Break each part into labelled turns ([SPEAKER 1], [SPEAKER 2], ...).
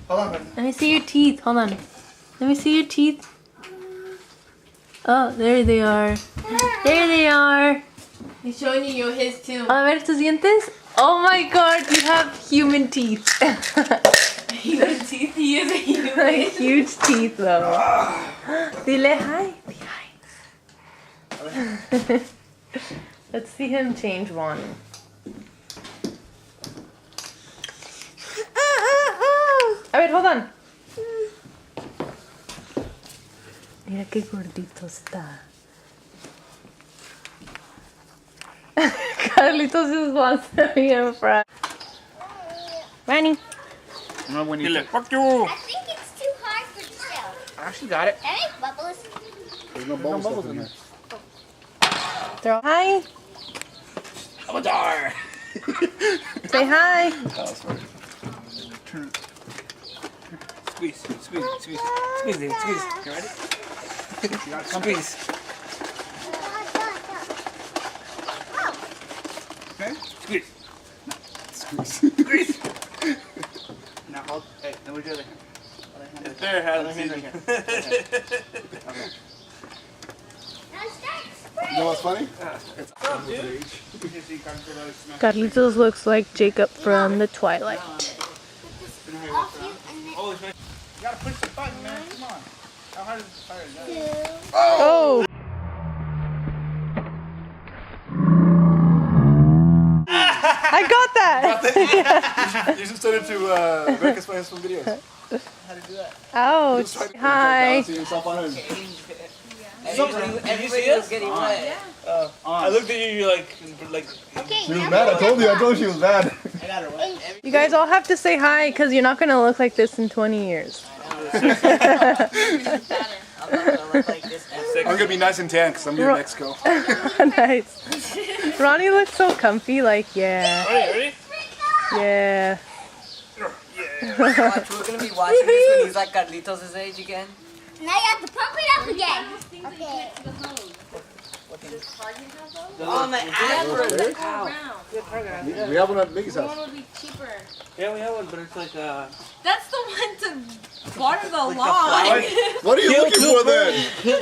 [SPEAKER 1] Hold on.
[SPEAKER 2] Let me see your teeth. Hold on. Let me see your teeth. Oh, there they are. There they are.
[SPEAKER 3] He's showing you his too.
[SPEAKER 2] A ver tus dientes. Oh my god, you have human teeth.
[SPEAKER 3] Human teeth. He is a human.
[SPEAKER 2] Like huge teeth though. Dile hi. Hi. Let's see him change one. A ver, hold on. Mira qué gordito está. Carlitos just wants to be in front. Manny.
[SPEAKER 1] No, when you
[SPEAKER 4] Fuck you!
[SPEAKER 5] I think it's too hard for yourself.
[SPEAKER 1] I actually got it.
[SPEAKER 5] Hey, bubbles.
[SPEAKER 1] There's no bubbles in there.
[SPEAKER 2] Throw hi.
[SPEAKER 1] Avatar.
[SPEAKER 2] Say hi.
[SPEAKER 1] Turn.
[SPEAKER 4] Squeeze, squeeze, squeeze. Squeeze it, squeeze. You ready?
[SPEAKER 1] You got something.
[SPEAKER 4] Squeeze.
[SPEAKER 1] Okay.
[SPEAKER 4] Squeeze.
[SPEAKER 1] Squeeze.
[SPEAKER 4] Squeeze.
[SPEAKER 1] Now hold. Hey, now where's your other hand?
[SPEAKER 4] If there has
[SPEAKER 1] Other hand right here.
[SPEAKER 5] Now start
[SPEAKER 1] You know what's funny?
[SPEAKER 2] Carlitos looks like Jacob from the Twilight.
[SPEAKER 5] off you and then
[SPEAKER 4] Oh, it's right.
[SPEAKER 1] You gotta push the button, man. Come on. How hard is it?
[SPEAKER 5] two.
[SPEAKER 2] Oh! I got that!
[SPEAKER 1] You should send it to Rick explains some videos.
[SPEAKER 4] How to do that?
[SPEAKER 2] Ouch. Hi.
[SPEAKER 1] See yourself on it.
[SPEAKER 4] Everybody was getting wet. I looked at you, you're like.
[SPEAKER 5] Okay,
[SPEAKER 1] She was
[SPEAKER 5] now
[SPEAKER 1] mad. I told you she was bad.
[SPEAKER 4] I got her wet.
[SPEAKER 2] You guys all have to say hi because you're not going to look like this in 20 years.
[SPEAKER 4] I'm not gonna look like this.
[SPEAKER 1] I'm gonna be nice and tan because I'm in Mexico.
[SPEAKER 2] Nice. Ronnie looks so comfy, like, yeah.
[SPEAKER 4] Ready?
[SPEAKER 2] Yeah.
[SPEAKER 6] Watch, we're gonna be watching this when he's like Carlitos' age again.
[SPEAKER 5] you have to pump it up again. Okay.
[SPEAKER 6] Oh my afro!
[SPEAKER 1] We have one at Mickey's house.
[SPEAKER 3] would be cheaper.
[SPEAKER 4] Yeah, we have one, but it's like
[SPEAKER 3] That's the one to water the lawn.
[SPEAKER 1] What are you looking for then?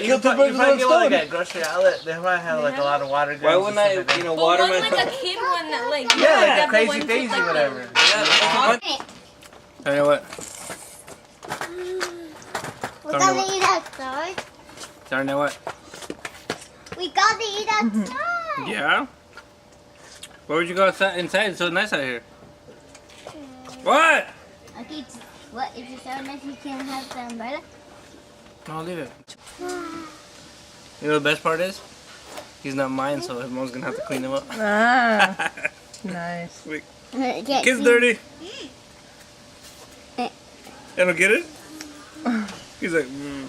[SPEAKER 4] You probably get one like at grocery outlet. They probably have like a lot of water. Why wouldn't I,
[SPEAKER 3] But
[SPEAKER 4] water
[SPEAKER 3] one
[SPEAKER 4] my?
[SPEAKER 3] like a kid one that like
[SPEAKER 4] Yeah, like
[SPEAKER 3] that
[SPEAKER 4] the crazy
[SPEAKER 3] ones with,
[SPEAKER 4] daisy,
[SPEAKER 3] like,
[SPEAKER 4] whatever.
[SPEAKER 3] the-
[SPEAKER 4] Tell you what.
[SPEAKER 5] We gotta eat outside.
[SPEAKER 4] Tell you what.
[SPEAKER 5] We gotta eat outside.
[SPEAKER 4] Yeah. Where would you go inside? It's so nice out here. What?
[SPEAKER 5] Okay, what is it so nice you can't have the umbrella?
[SPEAKER 4] No, leave it. You know the best part is? He's not mine, so his mom's gonna have to clean him up.
[SPEAKER 2] Ah. Nice.
[SPEAKER 4] Wait,
[SPEAKER 5] Okay.
[SPEAKER 4] kid's dirty. I don't get it? He's like, mm.